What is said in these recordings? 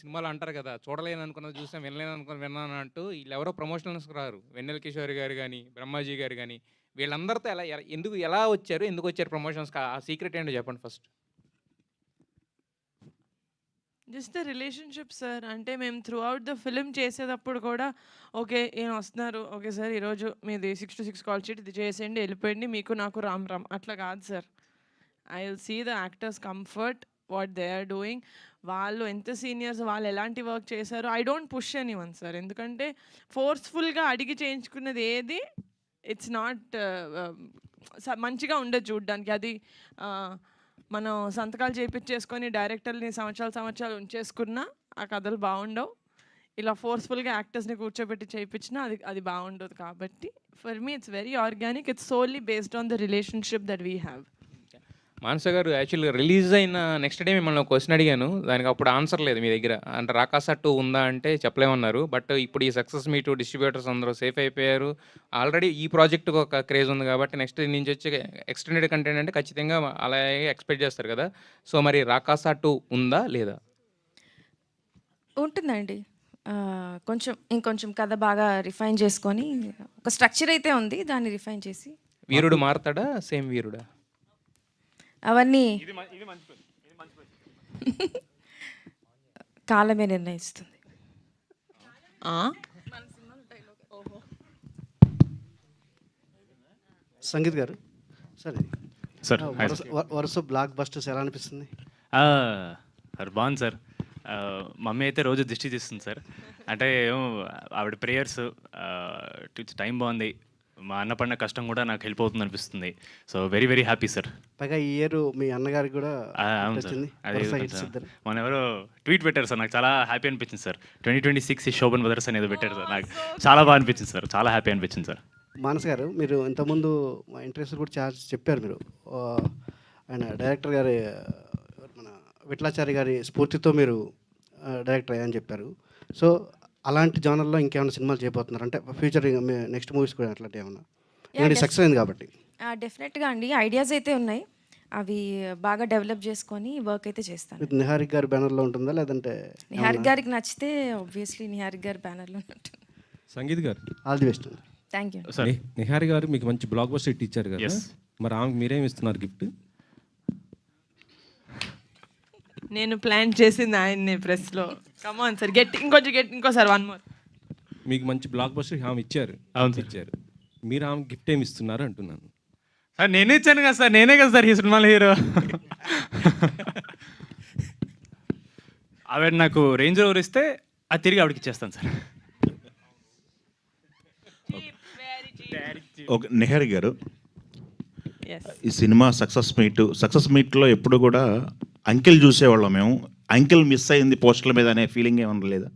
సినిమాలో అంటారు కదా, చూడలేను అనుకున్నది చూసాం, వినలేను అనుకున్నది విన్నాను అంటూ వీళ్ళెవరో ప్రమోషనల్స్‌కి రారు. వెన్నెల కిషోర్ గారు గాని, బ్రహ్మాజీ గారు గాని, వీళ్ళందరితో ఎలా ఎందుకు ఎలా వచ్చారు? ఎందుకొచ్చారు ప్రమోషన్స్‌కి? ఆ సీక్రెట్ ఏంటో చెప్పండి first. Just the relationship sir. అంటే మేము త్రూ ఔట్ ద ఫిల్మ్ చేసేటప్పుడు కూడా ఓకే. ఈయన వస్తున్నారు. ఓకే సార్ ఈరోజు మీది 6-6 కాల్ షీట్ ఇది చేసేయండి. ఎళ్ళిపోయండి. మీకు నాకు రామ్ రామ్ అట్లా కాదు sir. I will see the actors comfort, what they are doing. వాళ్ళు ఎంత సీనియర్స్, వాళ్ళు ఎలాంటి వర్క్ చేశారు. I don't push anyone sir. ఎందుకంటే ఫోర్స్‌ఫుల్‌గా అడిగి చేయించుకున్నది ఏది ఇట్స్ నాట్ మంచిగా ఉండదు చూడ్డానికి. అది ఆహ్, మనం సంతకాలు చేపిచ్చేసుకొని డైరెక్టర్‌ని సంవత్సరాలు సంవత్సరాలు ఉంచేసుకున్నా ఆ కథలు బావుండవు. ఇలా ఫోర్స్‌ఫుల్‌గా యాక్టర్స్‌ని కూర్చోబెట్టి చేపించినా అది అది బావుండదు. కాబట్టి for me it's very organic. It's solely based on the relationship that we have. Manasa గారు, యాక్చువల్‌గా రిలీజ్ అయిన నెక్స్ట్ డే మిమ్మల్ని ఒక క్వెషన్ అడిగాను. దానికి అప్పుడు ఆన్సర్ లేదు మీ దగ్గర. అంటే 'రాకాస 2' ఉందా అంటే చెప్పలేమన్నారు. బట్ ఇప్పుడు ఈ సక్సెస్ మీట్ డిస్ట్రిబ్యూటర్స్ అందరూ సేఫ్ అయిపోయారు. ఆల్రెడీ ఈ ప్రాజెక్ట్‌కి ఒక క్రేజ్ ఉంది కాబట్టి నెక్స్ట్ నుంచి వచ్చే ఎక్స్టెండెడ్ కంటెంట్ అంటే ఖచ్చితంగా అలాగే ఎక్స్‌పెక్ట్ చేస్తారు కదా! సో, మరి 'రాకాస 2' ఉందా? లేదా? ఉంటుందండి. ఇంకొంచెం కథ బాగా రిఫైన్ చేసుకొని ఒక స్ట్రక్చర్ అయితే ఉంది. దాన్ని రిఫైన్ చేసి వీరుడు మారతాడా? సేమ్ వీరుడా? అవన్నీ కాలమే నిర్ణయిస్తుంది. ఆ! సంగీత్ గారు, సరే సార్ హాయ్ వరుస సార్. వరుస బ్లాక్ బస్టర్స్ ఎలా అనిపిస్తుంది? సార్ బాగుంది సార్. మమ్మీ అయితే రోజు దిష్టి తీస్తుంది సార్. అంటే ఏమో ఆవిడ ప్రేయర్స్, టైం బాగుంది. మా అన్న పడిన కష్టం కూడా నాకు హెల్ప్ అవుతుంది అనిపిస్తుంది. So very very happy sir. పైగా ఈ ఇయర్ మీ అన్నగారికి కూడా అవును సార్. వచ్చింది. అది వరుస కొంచెం హిట్స్ ఇద్దరు. మొన్న ఎవరో ట్వీట్ పెట్టారు సార్, నాకు చాలా హ్యాపీ అనిపించింది సార్. 2026 ఈ శోభన్ బ్రదర్స్ అనేది పెట్టారు సార్. నాకు చాలా బాగా అనిపించింది సార్, చాలా హ్యాపీ అనిపించింది సార్. మానస్ గారు, మీరు ఇంతకుముందు మా ఇంట్రెస్ట్ కూడా చాలా చెప్పారు మీరు. ఆ, ఆయన డైరెక్టర్ గారి మన విఠలాచారి గారి స్ఫూర్తితో మీరు డైరెక్టర్ అయ్యని చెప్పారు. సో అలాంటి జానర్లో ఇంకేమైనా సినిమాలు చేయబోతున్నారు అంటే ఫ్యూచర్ నెక్స్ట్ మూవీస్ కూడా అట్లాంటి ఏమన్నా? ఎందుకంటే సక్సెస్ అయింది కాబట్టి. డెఫినెట్గా అండి. ఐడియాస్ అయితే ఉన్నాయి. అవి బాగా డెవలప్ చేసుకొని వర్క్ అయితే చేస్తాను. ఇది నిహారిక్ గారి బ్యానర్లో ఉంటుందా లేదంటే నిహారిక్ గారికి నచ్చితే ఆబ్వియస్లీ నిహారిక్ గారి బ్యానర్లో ఉంటుంది. సంగీత్ గారు, all the best? Thank you. Sir Nihari గారు మీకు మంచి బ్లాక్ బస్టర్ హిట్ ఇచ్చారు కదా. Yes. మరి ఆమెకు మీరేమి ఇస్తున్నారు గిఫ్ట్? నేను ప్లాన్ చేసింది ఆయన్నే ప్రెస్‌లో. Come on sir. ఇంకోసారి వన్ మోర్. మీకు మంచి బ్లాక్ బస్టర్ ఆమె ఇచ్చారు. అవును సార్. ఇచ్చారు. మీరు ఆమె గిఫ్ట్ ఏమి ఇస్తున్నారు అంటున్నాను. సార్ నేనే ఇచ్చాను కదా సార్, నేనే కదా సార్ ఈ సినిమాలో హీరో. ఆవిడ నాకు రేంజ్ రోవర్ ఇస్తే అది తిరిగి ఆవిడకి ఇచ్చేస్తాను సార్. ఓకే, నిహారి గారు, యెస్. ఈ సినిమా సక్సెస్ మీట్లో ఎప్పుడు కూడా అంకెల్ చూసేవాళ్ళం మేము. అంకెల్ మిస్ అయింది పోస్టర్ల మీద అనే ఫీలింగ్ ఏమన్నా లేదా?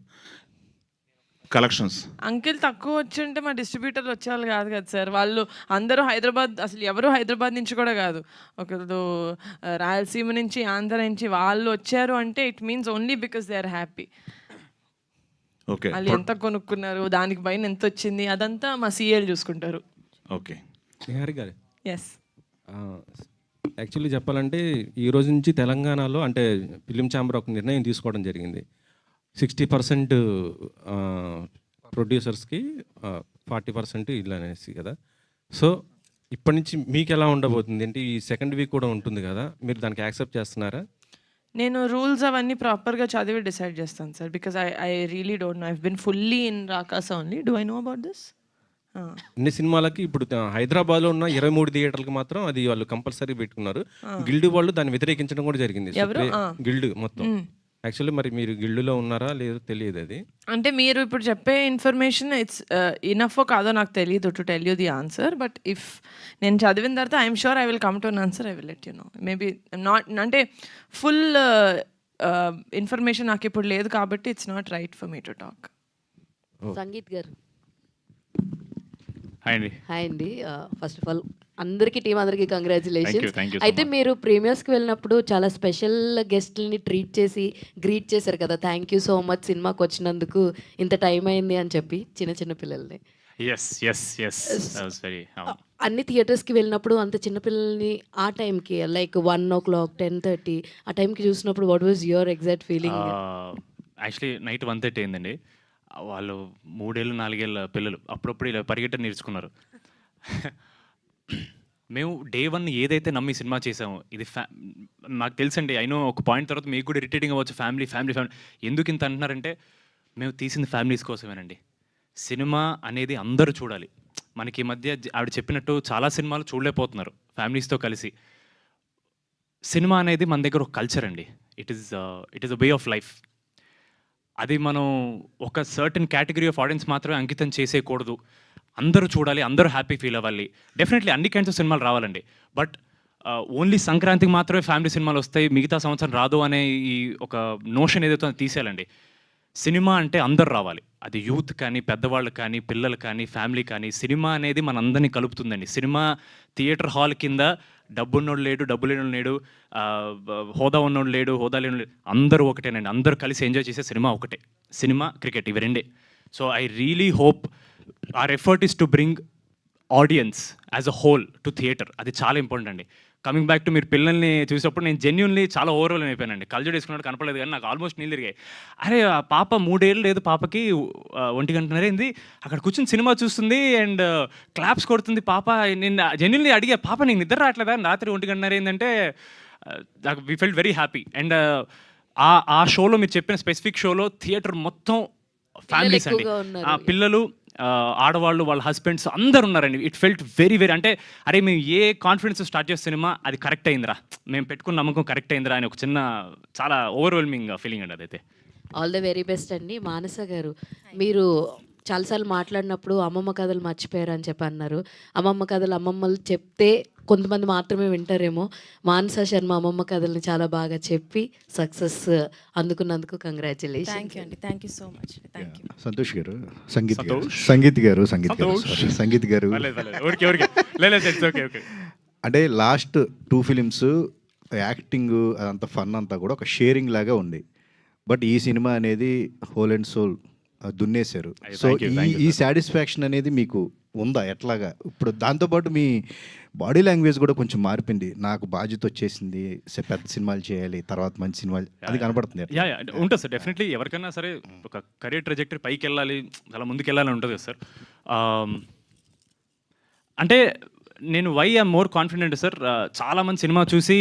కలెక్షన్స్ అంకిల్ తక్కువ వచ్చుంటే మా డిస్ట్రిబ్యూటర్లు వచ్చేవాళ్ళు కాదు కదా సార్. వాళ్ళు అందరూ హైదరాబాద్, అసలు ఎవరు హైదరాబాద్ నుంచి కూడా కాదు. ఒకరు రాయలసీమ నుంచి, ఆంధ్ర నుంచి వాళ్ళు వచ్చారు అంటే it means only because they are happy. Okay వాళ్ళు ఎంత కొనుక్కున్నారు, దానికి పైన ఎంత వచ్చింది, అదంతా మా సీఏలు చూసుకుంటారు. ఓకే. నిహారి గారు, ఎస్. యాక్చువల్లీ చెప్పాలంటే ఈ రోజు నుంచి తెలంగాణలో అంటే ఫిలిం ఛాంబర్ ఒక నిర్ణయం తీసుకోవడం జరిగింది. 60% ప్రొడ్యూసర్స్కి, 40% ఇల్లు అనేసి కదా. సో ఇప్పటి నుంచి మీకు ఎలా ఉండబోతుంది అంటే ఈ సెకండ్ వీక్ కూడా ఉంటుంది కదా, మీరు దానికి యాక్సెప్ట్ చేస్తున్నారా? నేను రూల్స్ అవన్నీ ప్రాపర్గా చదివి డిసైడ్ చేస్తాను sir. Because I really don't know. I been fully in Rakasa only. Do I know about this? అన్ని సినిమాలకి ఇప్పుడు హైదరాబాద్లో ఉన్న 23 థియేటర్లకు మాత్రం అది వాళ్ళు కంపల్సరీ పెట్టుకున్నారు. గిల్డ్ వాళ్ళు దాన్ని వ్యతిరేకించడం కూడా జరిగింది. ఎవరు? గిల్డ్ మొత్తం. యాక్చువల్లీ మరి మీరు గిల్డ్లో ఉన్నారా లేదో తెలియదు అది. అంటే మీరు ఇప్పుడు చెప్పే ఇన్ఫర్మేషన్ ఇట్స్ ఇనఫో కాదో నాకు తెలియదు to tell you the answer. But if నేను చదివిన తర్వాత I'm sure I will come to an answer. I will let you know. Maybe not అంటే ఫుల్ ఇన్ఫర్మేషన్ నాకు ఇప్పుడు లేదు కాబట్టి it's not right for me to talk. Sangeet గారు, hi అండి. హాయ్ అండి. ఫస్ట్ ఆఫ్ ఆల్ అందరికీ టీం అందరికీ కంగ్రాచులేషన్స్. Thank you so అయితే much. మీరు ప్రీమియర్స్కి వెళ్ళినప్పుడు చాలా స్పెషల్ గెస్ట్ని గ్రీట్ చేశారు కదా. థ్యాంక్ యూ సో మచ్ సినిమాకి వచ్చినందుకు, ఇంత టైం అయింది అని చెప్పి చిన్న పిల్లల్ని. Yes very. అన్ని థియేటర్స్కి వెళ్ళినప్పుడు అంత చిన్నపిల్లల్ని ఆ టైంకి లైక్ 1 o'clock 10:30 ఆ టైంకి చూసినప్పుడు what was your exact feeling? Actually night 1:30 అయిందండి. వాళ్ళు 3 ఏళ్ళు 4 ఏళ్ళ పిల్లలు అప్పుడప్పుడు ఇలా పరిగెట్టడం నేర్చుకున్నారు. మేము డే 1 ఏదైతే నమ్మి సినిమా చేసామో ఇది నాకు తెలుసండి. అయినో ఒక పాయింట్ తర్వాత మీకు కూడా ఇరిటేటింగ్ అవ్వచ్చు. ఫ్యామిలీ ఫ్యామిలీ ఫ్యామిలీ ఎందుకు ఇంత అంటున్నారంటే మేము తీసింది ఫ్యామిలీస్ కోసమేనండి. సినిమా అనేది అందరూ చూడాలి. మనకి ఈ మధ్య ఆవిడ చెప్పినట్టు చాలా సినిమాలు చూడలేకపోతున్నారు ఫ్యామిలీస్తో కలిసి. సినిమా అనేది మన దగ్గర ఒక కల్చర్ అండి. It is a way of life. అది మనం ఒక సర్టన్ కేటగిరీ ఆఫ్ ఆడియన్స్ మాత్రమే అంకితం చేసేయకూడదు. అందరూ చూడాలి, అందరూ హ్యాపీ ఫీల్ అవ్వాలి. డెఫినెట్లీ అన్ని కైండ్స్ ఆఫ్ సినిమాలు రావాలండి. బట్ ఓన్లీ సంక్రాంతికి మాత్రమే ఫ్యామిలీ సినిమాలు వస్తాయి, మిగతా సంవత్సరం రాదు అనే ఈ ఒక నోషన్ ఏదైతే తీసేయాలండి. సినిమా అంటే అందరు రావాలి. అది యూత్ కానీ, పెద్దవాళ్ళు కానీ, పిల్లలు కానీ, ఫ్యామిలీ కానీ. సినిమా అనేది మనందరినీ కలుపుతుందండి. సినిమా థియేటర్ హాల్ కింద డబ్బున్నోడు లేడు, డబ్బు లేనోడు లేడు, హోదా ఉన్నోడు లేడు, హోదా లేనోడు లేడు, అందరూ ఒకటేనండి. అందరూ కలిసి ఎంజాయ్ చేసే సినిమా ఒకటే. సినిమా, క్రికెట్ ఇవి రెండే. So I really hope our effort is to bring audience as a whole to theatre. అది చాలా ఇంపార్టెంట్ అండి. కమింగ్ బ్యాక్ టు మీరు పిల్లల్ని చూసినప్పుడు నేను జెన్యున్లీ చాలా ఓవర్వెల్ అయిపోయానండి. కళ్ళజోడు వేసుకున్నట్టు కనపడలేదు కానీ నాకు ఆల్మోస్ట్ నీళ్ళు తిరిగాయి. అరే ఆ పాప 3 ఏళ్ళు లేదు, పాపకి 1 గంటన్నర అయింది, అక్కడ కూర్చొని సినిమా చూస్తుంది అండ్ క్లాప్స్ కొడుతుంది పాప. నేను జెన్యున్లీ అడిగా, పాప నీకు నిద్ర రావట్లేదా రాత్రి 1 గంటన్నర అయిందంటే నాకు we felt very happy. And ఆ షోలో మీరు చెప్పిన స్పెసిఫిక్ షోలో థియేటర్ మొత్తం ఫ్యామిలీస్ అండి, పిల్లలు, ఆడవాళ్ళు, వాళ్ళ హస్బెండ్స్ అందరు ఉన్నారండి. ఇట్ ఫెల్ట్ వెరీ వెరీ, అంటే అరే మేము ఏ కాన్ఫిడెన్స్ స్టార్ట్ చేసే సినిమా అది కరెక్ట్ అయిందిరా, మేము పెట్టుకున్న నమ్మకం కరెక్ట్ అయిందిరా అని ఒక చిన్న చాలా ఓవర్వెల్మింగ్ ఫీలింగ్ అండి అదైతే. ఆల్ ద వెరీ బెస్ట్ అండి. మానస గారు, మీరు చాలాసార్లు మాట్లాడినప్పుడు అమ్మమ్మ కథలు మర్చిపోయారు అని చెప్పి అన్నారు. అమ్మమ్మ కథలు అమ్మమ్మలు చెప్తే కొంతమంది మాత్రమే వింటారేమో. మానస శర్మ అమ్మమ్మ కథల్ని చాలా బాగా చెప్పి సక్సెస్ అందుకున్నందుకు కంగ్రాచులేషన్. థ్యాంక్ యూ అండి, thank you so much. Thank you. Santosh గారు, సంగీత్ గారు అంటే లాస్ట్ 2 ఫిలిమ్స్ యాక్టింగ్ అదంతా ఫన్ అంతా కూడా ఒక షేరింగ్ లాగా ఉంది. బట్ ఈ సినిమా అనేది హోల్ అండ్ సోల్ దున్నేశారు. సో ఈ సాటిస్ఫాక్షన్ అనేది మీకు ఉందా ఎట్లాగా? ఇప్పుడు దాంతోపాటు మీ బాడీ లాంగ్వేజ్ కూడా కొంచెం మారిపోయింది. నాకు బాధ్యత వచ్చేసింది, పెద్ద సినిమాలు చేయాలి, తర్వాత మంచి సినిమాలు, అది కనబడుతుంది. ఉంటుంది సార్. డెఫినెట్లీ ఎవరికైనా సరే ఒక కెరీర్ ట్రెజెక్టరీ పైకి వెళ్ళాలి, చాలా ముందుకు వెళ్ళాలని ఉంటుంది కదా సార్. అంటే నేను why I'm more confident sir, చాలామంది సినిమా చూసి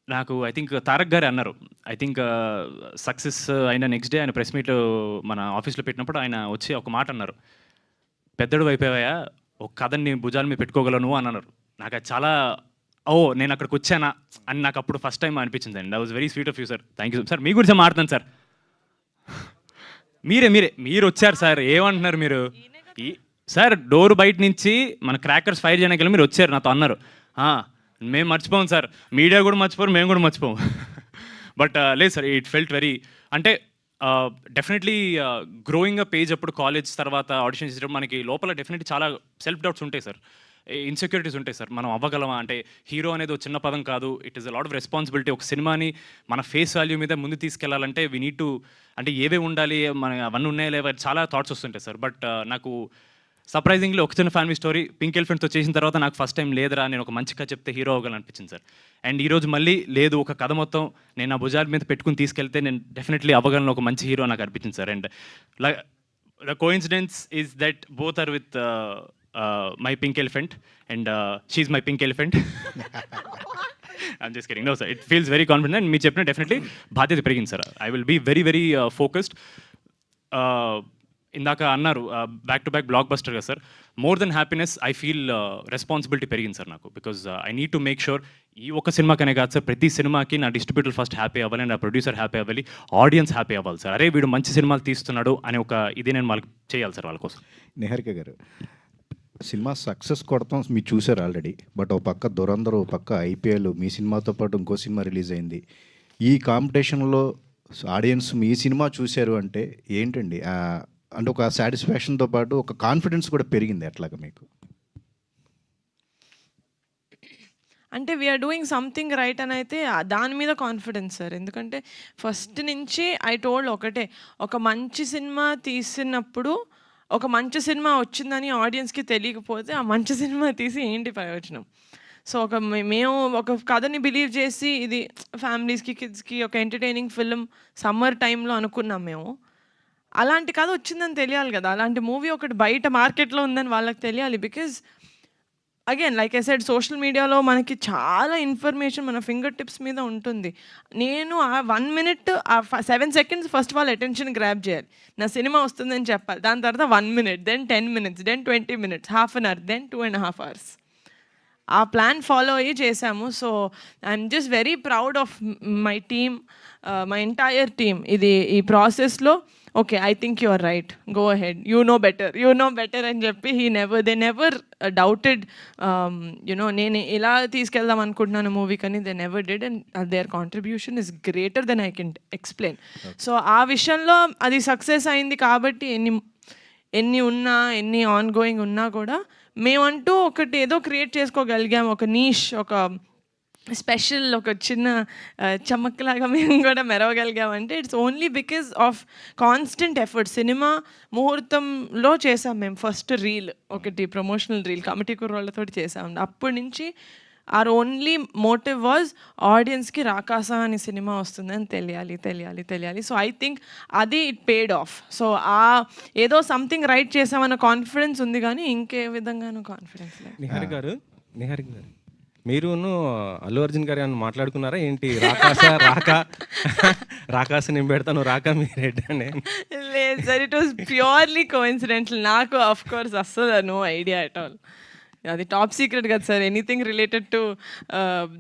నాకు ఐ థింక్ తారక్ గారు అన్నారు, ఐ థింక్ సక్సెస్ అయిన నెక్స్ట్ డే ఆయన ప్రెస్ మీట్ మన ఆఫీస్లో పెట్టినప్పుడు ఆయన వచ్చి ఒక మాట అన్నారు, పెద్దడు అయిపోయావా, ఒక కథని భుజాల మీద పెట్టుకోగలను అని అన్నారు. నాకు అది చాలా నేను అక్కడికి వచ్చానా అని నాకు అప్పుడు ఫస్ట్ టైం అనిపించింది అండి. That was very sweet of you sir. Thank you sir. మీ గురించి మాట్లాడతాను సార్. మీరు వచ్చారు సార్, ఏమంటున్నారు మీరు సార్? డోర్ బయట నుంచి మన క్రాకర్స్ ఫైర్ చేయడానికి వెళ్ళి మీరు వచ్చారు, నాతో అన్నారు. మేము మర్చిపోం సార్, మీడియా కూడా మర్చిపోరు, మేము కూడా మర్చిపోం. బట్ లేదు సార్, ఇట్ ఫెల్ట్ వెరీ, అంటే డెఫినెట్లీ గ్రోయింగ్ అప్ ఏజ్ అప్పుడు కాలేజ్ తర్వాత ఆడిషన్ చేసేటప్పుడు మనకి లోపల డెఫినెట్లీ చాలా సెల్ఫ్ డౌట్స్ ఉంటాయి సార్, ఇన్సెక్యూరిటీస్ ఉంటాయి సార్. మనం అవ్వగలమా, అంటే హీరో అనేది ఒక చిన్న పదం కాదు, it is a lot of responsibility. ఒక సినిమాని మన ఫేస్ వాల్యూ మీద ముందు తీసుకెళ్లాలంటే వీ నీడ్ టు, అంటే ఏవే ఉండాలి, మన అవన్నీ ఉన్నాయా లేవా, చాలా థాట్స్ వస్తుంటాయి సార్. బట్ నాకు సర్ప్రైజింగ్లీ ఒక చిన్న ఫ్యామిలీ స్టోరీ పింక్ ఎలిఫెంట్తో చేసిన తర్వాత నాకు ఫస్ట్ టైం లేదురా, నేను ఒక మంచి కథ చెప్తే హీరో అవ్వాలని అనిపించింది సార్. అండ్ ఈరోజు మళ్ళీ లేదు, ఒక కథ మొత్తం నేను నా భుజాల మీద పెట్టుకుని తీసుకెళ్తే నేను డెఫినెట్లీ అవ్వగలను, ఒక మంచి హీరో నాకు అనిపించింది sir. And the coincidence is that both are with my pink elephant and she my pink elephant. I'm just kidding. No sir, it feels very confident. And మీరు చెప్పిన డెఫినెట్లీ బాధ్యత పెరిగింది sir. I will be very very focused. ఇందాక అన్నారు back to back blockbuster కదా sir. More than happiness I feel responsibility పెరిగింది sir నాకు. Because I need to make sure ఈ ఒక్క సినిమాకనే కాదు సార్, ప్రతి సినిమాకి నా డిస్ట్రిబ్యూటర్ ఫస్ట్ హ్యాపీ అవ్వాలి, నా ప్రొడ్యూసర్ హ్యాపీ అవ్వాలి, ఆడియన్స్ హ్యాపీ అవ్వాలి సార్. అరే వీడు మంచి సినిమాలు తీస్తున్నాడు అనే ఒక ఇది నేను వాళ్ళకి చేయాలి సార్ వాళ్ళ కోసం. నిహారిక గారు, సినిమా సక్సెస్ కొడతాం మీరు చూసారు ఆల్రెడీ. బట్ ఒక పక్క దురందర్, ఒక పక్క ఐపీఎల్, మీ సినిమాతో పాటు ఇంకో సినిమా రిలీజ్ అయింది. ఈ కాంపిటీషన్లో ఆడియన్స్ మీ సినిమా చూశారు అంటే ఏంటండి, అంటే ఒక సాటిస్ఫాక్షన్తో పాటు ఒక కాన్ఫిడెన్స్ కూడా పెరిగింది ఎట్లాగా మీకు? అంటే వీఆర్ డూయింగ్ సంథింగ్ రైట్ అని అయితే దాని మీద కాన్ఫిడెన్స్ సార్. ఎందుకంటే ఫస్ట్ నుంచి ఐ టోల్డ్ ఒకటే, ఒక మంచి సినిమా తీసినప్పుడు ఒక మంచి సినిమా వచ్చిందని ఆడియన్స్కి తెలియకపోతే ఆ మంచి సినిమా తీసి ఏంటి ప్రయోజనం? సో మేము ఒక కథని బిలీవ్ చేసి ఇది ఫ్యామిలీస్కి కిడ్స్కి ఒక ఎంటర్టైనింగ్ ఫిల్మ్ సమ్మర్ టైంలో అనుకున్నాం మేము. అలాంటి కథ వచ్చిందని తెలియాలి కదా, అలాంటి మూవీ ఒకటి బయట మార్కెట్లో ఉందని వాళ్ళకి తెలియాలి. Because again like I said social మీడియాలో మనకి చాలా ఇన్ఫర్మేషన్ మన ఫింగర్ టిప్స్ మీద ఉంటుంది. నేను ఆ 1 minute 7 seconds ఫస్ట్ వాళ్ళ అటెన్షన్ గ్రాప్ చేయాలి. నా సినిమా వస్తుందని చెప్పాలి. దాని తర్వాత 1 minute, then 10 minutes, then 20 minutes, half an hour, then 2.5 hours. ఆ ప్లాన్ ఫాలో అయ్యి చేశాము. So I'm just very proud of my team, my entire team. ఈ ప్రాసెస్లో okay I think you are right, go ahead, you know better అని చెప్పి they never doubted నేను ఇలా తీసుకెళ్దాం అనుకుంటున్నాను మూవీ కానీ they never did, and there contribution is greater than I can explain. So ఆ విషయంలో అది సక్సెస్ అయింది కాబట్టి ఎన్ని ఉన్నా ఎన్ని ఆన్ గోయింగ్ ఉన్నా కూడా మేమంటూ ఒకటి ఏదో క్రియేట్ చేసుకోగలిగాం, ఒక నీష్, ఒక స్పెషల్, ఒక చిన్న చమక్లాగా మేము కూడా మెరవగలిగామంటే it's only because of constant effort. Cinema ముహూర్తంలో చేసాం మేము ఫస్ట్ రీల్, ఒకటి ప్రమోషనల్ రీల్ కమిటీ కుర్రోళ్ళతో చేసాం. అప్పటి నుంచి ఆర్ ఓన్లీ మోటివ్ వాజ్ ఆడియన్స్కి రాకాస అనే సినిమా వస్తుందని తెలియాలి. సో ఐ థింక్ అది ఇట్ పేడ్ ఆఫ్. సో ఏదో సంథింగ్ రైట్ చేసామన్న కాన్ఫిడెన్స్ ఉంది కానీ ఇంకే విధంగానూ కాన్ఫిడెన్స్ లేదు. నిహారిక గారు మీరును అల్లు అర్జున్ గారు ఏమన్నా మాట్లాడుకున్నారా ఏంటి? రాకాస నేను పెడతాను, రాకా మీరు అని. లేదు sir, it was purely coincidental. నాకు ఆఫ్ కోర్స్ అస్సలు నో ఐడియా అట్ ఆల్. అది టాప్ సీక్రెట్ కదా sir, anything related to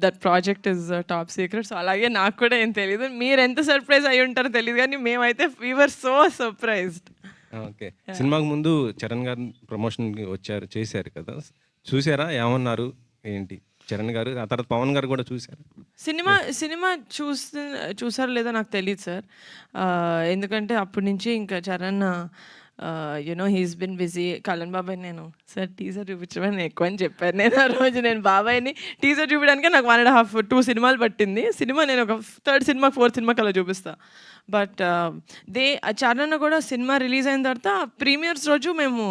that project is top secret. So అలాగే నాకు కూడా ఏం తెలియదు. మీరు ఎంత సర్ప్రైజ్ అయ్యి ఉంటారో తెలియదు కానీ మేమైతే we were so surprised. Okay, సినిమాకు ముందు చరణ్ గారు ప్రమోషన్కి చేశారు కదా, చూసారా? ఏమన్నారు ఏంటి చరణ్ గారు? ఆ తర్వాత పవన్ గారు కూడా చూశారు. సినిమా చూసారో లేదో నాకు తెలియదు సార్, ఎందుకంటే అప్పటి నుంచి ఇంకా Charan he's been busy. Kalyan బాబాయ్ నేను సార్ టీజర్ చూపించమని ఎక్కువ అని చెప్పాను. నేను ఆ రోజు బాబాయ్ని టీజర్ చూపించడానికి నాకు 1.5 2 సినిమాలు పట్టింది. నేను ఒక 3rd సినిమా 4th సినిమాకి అలా చూపిస్తాను. బట్ చరణ్ కూడా సినిమా రిలీజ్ అయిన తర్వాత ప్రీమియర్స్ రోజు మేము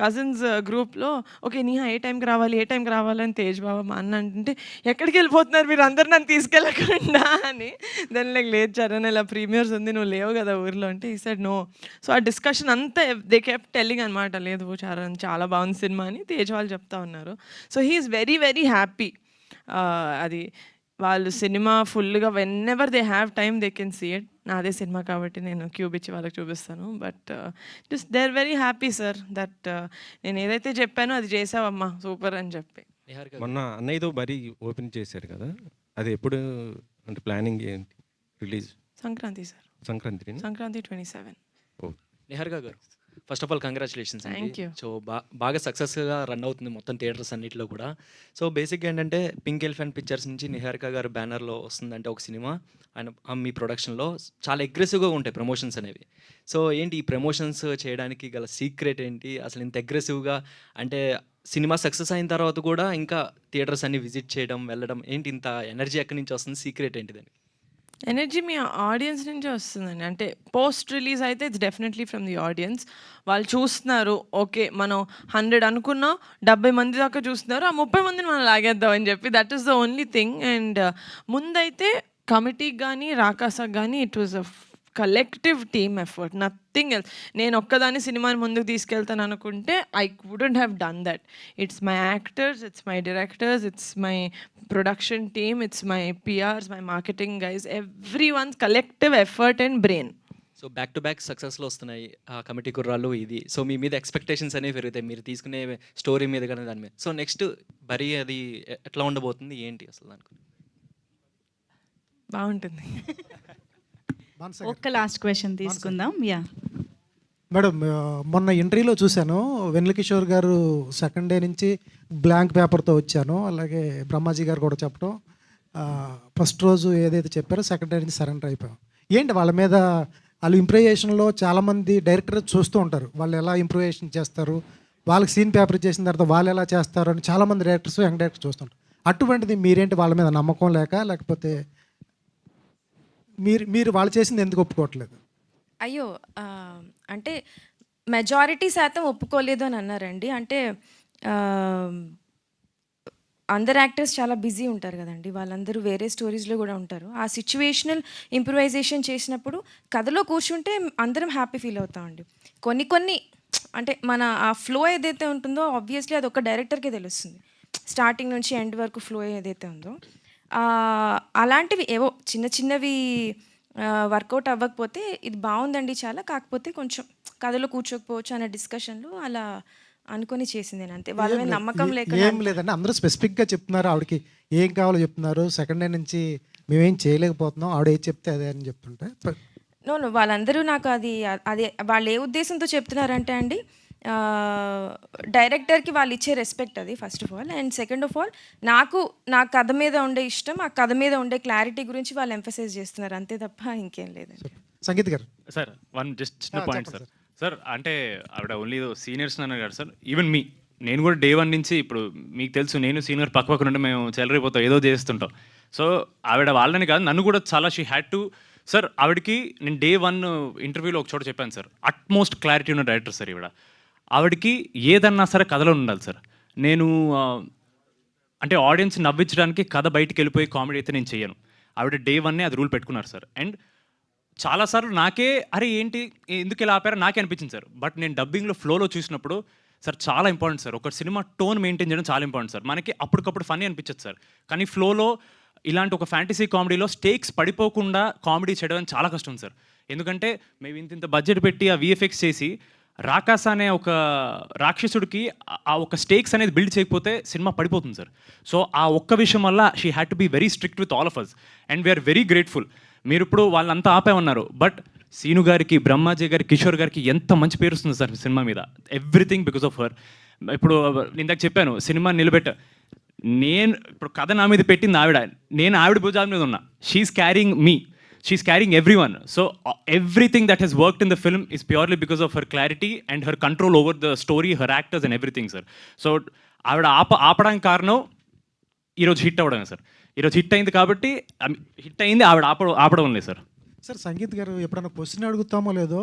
కజిన్స్ గ్రూప్లో ఓకే నీహా ఏ టైంకి రావాలి అని తేజ్ బాబా మా అన్న అంటే ఎక్కడికి వెళ్ళిపోతున్నారు మీరు అందరు నన్ను తీసుకెళ్ళకుండా అని. దాని లేదు చరణ్ ఇలా ప్రీమియర్స్ ఉంది నువ్వు లేవు కదా ఊర్లో అంటే ఈ సైడ్ నో. సో ఆ డిస్కషన్ అంతా దే కెప్ట్ టెల్లింగ్ అనమాట, లేదు చరణ్ చాలా బాగుంది సినిమా అని తేజ్ వాళ్ళు చెప్తా ఉన్నారు. So he is very very happy. అది వాళ్ళు సినిమా ఫుల్గా whenever they have time they can see it. నాదే సినిమా కాబట్టి నేను క్యూబ్ ఇచ్చి వాళ్ళకి చూపిస్తాను. But just they are very happy sir that నేను ఏదైతే చెప్పానో అది చేసావమ్మా సూపర్ అని చెప్పి. మొన్న అన్నయ్యతో బరీ ఓపెన్ చేశారు కదా, అది ఎప్పుడు అంటే ప్లానింగ్ ఏంటి? Release Sankranti sir, Sankranti 27. నిహారిక గారు first of all congratulations Thank అండి. you. సో బాగా సక్సెస్గా రన్ అవుతుంది మొత్తం థియేటర్స్ అన్నింటిలో కూడా. సో బేసిక్గా ఏంటంటే పింక్ ఎలిఫెంట్ పిక్చర్స్ నుంచి నిహారిక గారు బ్యానర్లో వస్తుందంటే ఒక సినిమా అండ్ మీ ప్రొడక్షన్లో చాలా అగ్రెసివ్గా ఉంటాయి ప్రమోషన్స్ అనేవి. సో ఏంటి ఈ ప్రమోషన్స్ చేయడానికి గల సీక్రెట్ ఏంటి? అసలు ఇంత అగ్రెసివ్గా అంటే సినిమా సక్సెస్ అయిన తర్వాత కూడా ఇంకా థియేటర్స్ అన్ని విజిట్ చేయడం వెళ్ళడం ఏంటి ఇంత ఎనర్జీ ఎక్కడి నుంచి వస్తుంది? సీక్రెట్ ఏంటి దానికి? ఎనర్జీ మీ ఆడియన్స్ నుంచే వస్తుందండి. అంటే పోస్ట్ రిలీజ్ అయితే it's definitely from the audience. వాళ్ళు చూస్తున్నారు ఓకే మనం 100 అనుకున్నాం 70 మంది దాకా చూస్తున్నారు, ఆ 30 మందిని మనం లాగేద్దాం అని చెప్పి that is the only thing. And ముందైతే కమిటీకి కానీ రాకాసాకి కానీ it was a collective team effort, nothing else. నేను ఒక్కదాన్ని సినిమాని ముందుకు తీసుకెళ్తాను అనుకుంటే I wouldn't have done that. It's my actors, it's my directors, it's my production team, it's my PRs, my marketing guys, everyone's collective effort and brain. So back to back సక్సెస్లో వస్తున్నాయి ఆ committee కుర్రాళ్ళు ఇది. So మీ మీద expectations అనేవి పెరుగుతాయి మీరు తీసుకునే స్టోరీ మీద కానీ దాని మీద. సో నెక్స్ట్ బరీ అది ఎట్లా ఉండబోతుంది ఏంటి అసలు దానికి? బాగుంటుంది. ఒక్క లాస్ట్ క్వశ్చన్ తీసుకుందాం. యా మేడం, మొన్న ఇంటర్వ్యూలో చూశాను వెన్నెల కిషోర్ గారు సెకండ్ డే నుంచి బ్లాంక్ పేపర్తో వచ్చాను, అలాగే బ్రహ్మాజీ గారు కూడా చెప్పడం ఫస్ట్ రోజు ఏదైతే చెప్పారో సెకండ్ డే నుంచి సరెండర్ అయిపోయాం. ఏంటి వాళ్ళ మీద వాళ్ళు ఇంప్రూవేషన్లో చాలామంది డైరెక్టర్ చూస్తూ ఉంటారు, వాళ్ళు ఎలా ఇంప్రూవేషన్ చేస్తారు, వాళ్ళకి సీన్ పేపర్ చేసిన తర్వాత వాళ్ళు ఎలా చేస్తారు అని చాలామంది డైరెక్టర్స్ యంగ్ డైరెక్టర్స్ చూస్తుంటారు. అటువంటిది మీరేంటి వాళ్ళ మీద నమ్మకం లేకపోతే మీరు వాళ్ళు చేసింది ఎందుకు ఒప్పుకోవట్లేదు? అయ్యో అంటే మెజారిటీ శాతం ఒప్పుకోలేదు అని అన్నారండి. అంటే అందరు యాక్టర్స్ చాలా బిజీ ఉంటారు కదండి, వాళ్ళందరూ వేరే స్టోరీస్లో కూడా ఉంటారు. ఆ సిచ్యువేషనల్ ఇంప్రూవైజేషన్ చేసినప్పుడు కథలో కూర్చుంటే అందరం హ్యాపీ ఫీల్ అవుతామండి. కొన్ని అంటే మన ఆ ఫ్లో ఏదైతే ఉంటుందో ఆబ్వియస్లీ అది ఒక డైరెక్టర్కే తెలుస్తుంది, స్టార్టింగ్ నుంచి ఎండ్ వరకు ఫ్లో ఏదైతే ఉందో. అలాంటివి ఏవో చిన్నవి వర్కౌట్ అవ్వకపోతే ఇది బాగుందండి చాలా, కాకపోతే కొంచెం కథలో కూర్చోకపోవచ్చు అనే డిస్కషన్లో అలా అనుకొని చేసింది అంతే. వాళ్ళ మీద నమ్మకం లేక ఏం లేదండి, అందరూ స్పెసిఫిక్గా చెప్తున్నారు, ఆవిడకి ఏం కావాలో చెప్తున్నారు. సెకండ్ డే నుంచి మేమేం చేయలేకపోతున్నాం, ఆవిడ ఏం చెప్తే అదే అని చెప్తుంటే నో వాళ్ళందరూ నాకు అది వాళ్ళు ఏ ఉద్దేశంతో చెప్తున్నారంటే అండి, డైరెక్టర్కి వాళ్ళు ఇచ్చే రెస్పెక్ట్ అది first of all. And second of all నా కథ మీద ఉండే ఇష్టం, ఆ కథ మీద ఉండే క్లారిటీ గురించి వాళ్ళు ఎంఫసైజ్ చేస్తున్నారు అంతే తప్ప ఇంకేం లేదండి. సంగీత్ గారు సార్ జస్ట్ చిన్న పాయింట్ సార్. సార్ అంటే ఆవిడ ఓన్లీ సీనియర్స్ అన్నారు కదా సార్, ఈవెన్ నేను కూడా డే 1 నుంచి, ఇప్పుడు మీకు తెలుసు నేను సీనియర్ పక్క నుండి మేము చెలరైపోతాం, ఏదో చేస్తుంటాం. సో ఆవిడ వాళ్ళని కాదు, నన్ను కూడా చాలా షీ హ్యాడ్ టు. సార్ ఆవిడకి నేను డే 1 ఇంటర్వ్యూలో ఒక చోట చెప్పాను సార్, అట్మోస్ట్ క్లారిటీ ఉన్న డైరెక్టర్ సార్ ఆవిడకి ఏదన్నా సరే కథలో ఉండాలి సార్. నేను అంటే ఆడియన్స్ నవ్వించడానికి కథ బయటికి వెళ్ళిపోయి కామెడీ అయితే నేను చేయను. ఆవిడ డే 1 అది రూల్ పెట్టుకున్నారు సార్. అండ్ చాలాసార్లు నాకే అరే ఏంటి ఎందుకు ఇలా ఆపారో నాకే అనిపించింది సార్. బట్ నేను డబ్బింగ్లో ఫ్లోలో చూసినప్పుడు సార్ చాలా ఇంపార్టెంట్ సార్, ఒక సినిమా టోన్ మెయింటైన్ చేయడం చాలా ఇంపార్టెంట్ సార్. మనకి అప్పటికప్పుడు ఫన్నీ అనిపించదు సార్, కానీ ఫ్లోలో ఇలాంటి ఒక ఫ్యాంటసీ కామెడీలో స్టేక్స్ పడిపోకుండా కామెడీ చేయడం చాలా కష్టం సార్. ఎందుకంటే మేము ఇంత బడ్జెట్ పెట్టి ఆ విఎఫ్ఎక్స్ చేసి రాకాస అనే ఒక రాక్షసుడికి ఆ ఒక స్టేక్స్ అనేది బిల్డ్ చేయకపోతే సినిమా పడిపోతుంది సార్. సో ఆ ఒక్క విషయం వల్ల she had to be very strict with all of us and we're very grateful. మీరు ఇప్పుడు వాళ్ళంతా ఆపే ఉన్నారు, బట్ సీను గారికి, బ్రహ్మాజీ గారికి, కిషోర్ గారికి ఎంత మంచి పేరు వస్తుంది సార్ సినిమా మీద. Everything because of her. ఇప్పుడు ఇందాక చెప్పాను సినిమా నేను ఇప్పుడు కథ నా మీద పెట్టింది ఆవిడ, నేను ఆవిడ భుజాల మీద ఉన్నా. She is carrying me, she's carrying everyone. So everything that has worked in the film is purely because of her clarity and her control over the story, her actors and everything, sir. So ఆవిడ ఆపడానికి కారణం ఈరోజు hit అవ్వడమే sir. ఈరోజు hit అయింది కాబట్టి hit అయింది, ఆవిడ ఆపడం లేదు సార్. సార్ సంగీత్ గారు ఎప్పుడైనా క్వశ్చన్ అడుగుతామో లేదో,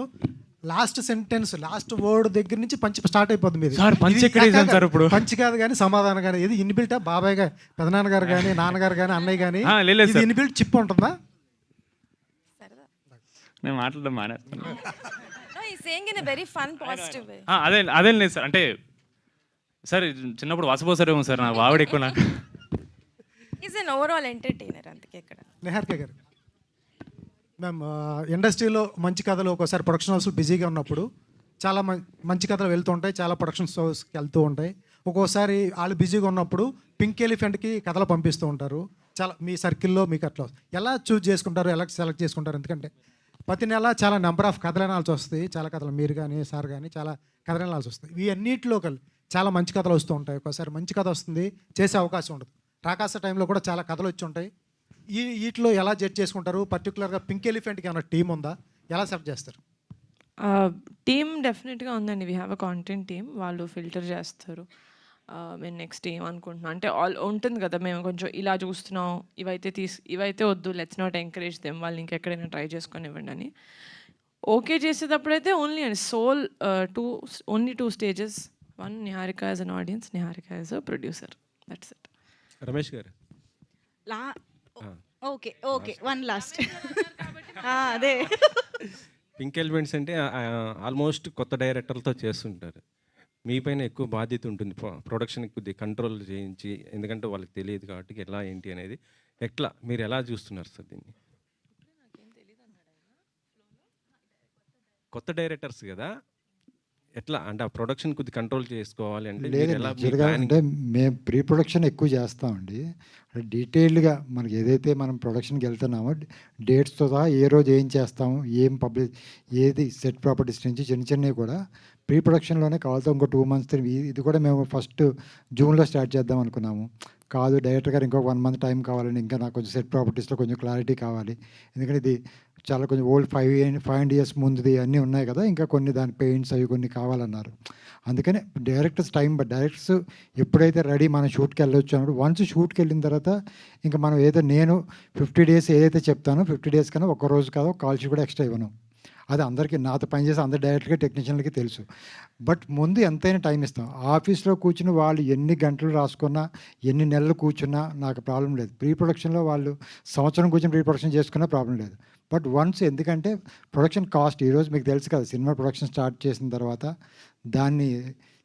లాస్ట్ సెంటెన్స్ లాస్ట్ వర్డ్ దగ్గర నుంచి పంచి స్టార్ట్ అయిపోతుంది మీది. సార్ పంచి ఎక్కడ వేసాను సార్ ఇప్పుడు? పంచి కాదు కానీ సమాధానం కానీ, ఇది ఇన్బిల్టా? బాబాయ్ గారు, పెదనాన్నగారు కానీ, నాన్నగారు కానీ, అన్నయ్య కానీ, ఇన్బిల్ట్ చిప్ ఉంటుందా? నేను మాట్లాడడం మానేస్తాను. అదేం లేదు సార్. అంటే సార్ చిన్నప్పుడు వసపోసారేమో సార్, నాకు ఆవిడ ఎక్కువ. నాకు ఈజ్ అన్ ఓవరాల్ ఎంటర్టైనర్ అందుకే. ఇక్కడ నిహారిక గారు, మ్యామ్ ఇండస్ట్రీలో మంచి కథలు ఒక్కోసారి ప్రొడక్షన్ హౌస్లు బిజీగా ఉన్నప్పుడు చాలా మంచి కథలు వెళ్తూ ఉంటాయి, చాలా ప్రొడక్షన్ హౌస్కి వెళ్తూ ఉంటాయి. ఒక్కోసారి వాళ్ళు బిజీగా ఉన్నప్పుడు పింక్ ఎలిఫెంట్కి కథలు పంపిస్తూ ఉంటారు. చాలా మీ సర్కిల్లో మీకు అట్లా ఎలా చూజ్ చేసుకుంటారు, ఎలా సెలెక్ట్ చేసుకుంటారు? ఎందుకంటే ప్రతి నెల చాలా నెంబర్ ఆఫ్ కథలు వినాల్సి వస్తాయి. చాలా కథలు మీరు కానీ సార్ కానీ చాలా కథలు వినాల్సి వస్తాయి. ఇవి అన్నింటిలో చాలా మంచి కథలు వస్తూ ఉంటాయి. ఒకసారి మంచి కథ వస్తుంది, చేసే అవకాశం ఉండదు. రాకాస టైంలో కూడా చాలా కథలు వచ్చి ఉంటాయి. వీటిలో ఎలా జడ్జ్ చేసుకుంటారు? పర్టికులర్గా పింక్ ఎలిఫెంట్కి ఏమైనా టీం ఉందా? ఎలా సెలెక్ట్ చేస్తారు? టీమ్ డెఫినెట్గా ఉందండి. We have a content team. వాళ్ళు ఫిల్టర్ చేస్తారు. మేము నెక్స్ట్ ఏమనుకుంటున్నాం అంటే ఉంటుంది కదా, మేము కొంచెం ఇలా చూస్తున్నాం, ఇవైతే వద్దు, లెట్స్ నాట్ ఎంకరేజ్ దెమ్, వాళ్ళు ఇంకెక్కడైనా ట్రై చేసుకొని ఇవ్వండి అని. ఓకే చేసేటప్పుడైతే only and sole only 2 stages. 1 Niharika as an audience, Niharika as a producer. That's it. Ramesh గారు ఓకే 1 లాస్ట్ అదే పింక్ ఎలిమెంట్స్ అంటే ఆల్మోస్ట్ కొత్త డైరెక్టర్లతో చేస్తుంటారు. మీ పైన ఎక్కువ బాధ్యత ఉంటుంది, ప్రొడక్షన్కి కొద్దిగా కంట్రోల్ చేయించి, ఎందుకంటే వాళ్ళకి తెలియదు కాబట్టి ఎలా ఏంటి అనేది. మీరు ఎలా చూస్తున్నారు సార్ దీన్ని? కొత్త డైరెక్టర్స్ కదా, ఎట్లా అంటే ఆ ప్రొడక్షన్ కొద్దిగా కంట్రోల్ చేసుకోవాలి అంటే అంటే మేము ప్రీ ప్రొడక్షన్ ఎక్కువ చేస్తామండి. డీటెయిల్డ్గా మనకి ఏదైతే మనం ప్రొడక్షన్కి వెళ్తున్నామో డేట్స్తో సహా ఏ రోజు ఏం చేస్తాము, ఏది సెట్ ప్రాపర్టీస్ నుంచి చిన్నవి కూడా ప్రీ ప్రొడక్షన్లోనే కావాలితో ఇంకో 2 months ఇది కూడా మేము ఫస్ట్ జూన్లో స్టార్ట్ చేద్దాం అనుకున్నాము. కాదు డైరెక్టర్ గారు ఇంకో 1 month టైం కావాలని, ఇంకా నాకు కొంచెం సెట్ ప్రాపర్టీస్లో కొంచెం క్లారిటీ కావాలి, ఎందుకంటే ఇది చాలా కొంచెం ఓల్డ్ 5 years ముందుది అన్నీ ఉన్నాయి కదా, ఇంకా కొన్ని దాని పెయింట్స్ అవి కొన్ని కావాలన్నారు. అందుకనే డైరెక్టర్స్ డైరెక్టర్స్ ఎప్పుడైతే రెడీ మనం షూట్కి వెళ్ళొచ్చు అన్నప్పుడు, వన్స్ షూట్కి వెళ్ళిన తర్వాత ఇంకా మనం నేను 50 days ఏదైతే చెప్తానో 50 days కన్నా 1 రోజు కాదు కాల్ షీట్ కూడా ఎక్స్ట్రా ఇవ్వను. అది అందరికీ నాతో పనిచేసే అందరి డైరెక్టర్కి టెక్నీషియన్లకి తెలుసు. బట్ ముందు ఎంతైనా టైం ఇస్తాం. ఆఫీస్లో కూర్చుని వాళ్ళు ఎన్ని గంటలు రాసుకున్నా, ఎన్ని నెలలు కూర్చున్నా నాకు ప్రాబ్లం లేదు. ప్రీ ప్రొడక్షన్లో వాళ్ళు సంవత్సరం కూర్చొని ప్రీ ప్రొడక్షన్ చేసుకున్నా ప్రాబ్లం లేదు. బట్ వన్స్ ఎందుకంటే ప్రొడక్షన్ కాస్ట్ ఈరోజు మీకు తెలుసు కదా, సినిమా ప్రొడక్షన్ స్టార్ట్ చేసిన తర్వాత దాన్ని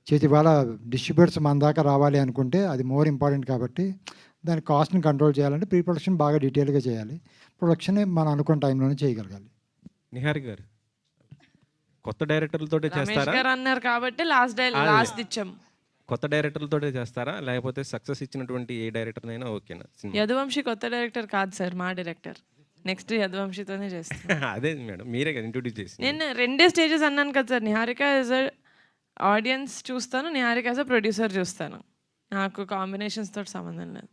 చేతి వాళ్ళ డిస్ట్రిబ్యూటర్స్ మన దాకా రావాలి అనుకుంటే అది మోర్ ఇంపార్టెంట్. కాబట్టి దాని కాస్ట్ని కంట్రోల్ చేయాలంటే ప్రీ ప్రొడక్షన్ బాగా డీటెయిల్గా చేయాలి. ప్రొడక్షన్ మనం అనుకున్న టైంలోనే చేయగలగాలి. నిహారిక గారు కొత్త డైరెక్టర్లతోటే రమేష్ చేస్తారా? గారు అన్నారు కాబట్టి లాస్ట్ ఇచ్చాం. కొత్త డైరెక్టర్లతోటే చేస్తారా, లేకపోతే సక్సెస్ ఇచ్చినటువంటి ఏ డైరెక్టర్నైనా ఓకేనా సినిమా? యదువంశి కొత్త డైరెక్టర్ కాదు సార్, మా డైరెక్టర్. నెక్స్ట్ యదువంశితోనే చేస్తాను. అదే మేడం, మీరే కదా ఇంట్రొడ్యూస్ చేసి. నేను రెండే స్టేజెస్ అన్నాను కదా సార్. నిహారిక యాజ్ అ ఆడియన్స్ చూస్తాను, నిహారిక యాజ్ అ ప్రొడ్యూసర్ చూస్తాను. నాకు కాంబినేషన్స్ తోటి సంబంధం లేదు.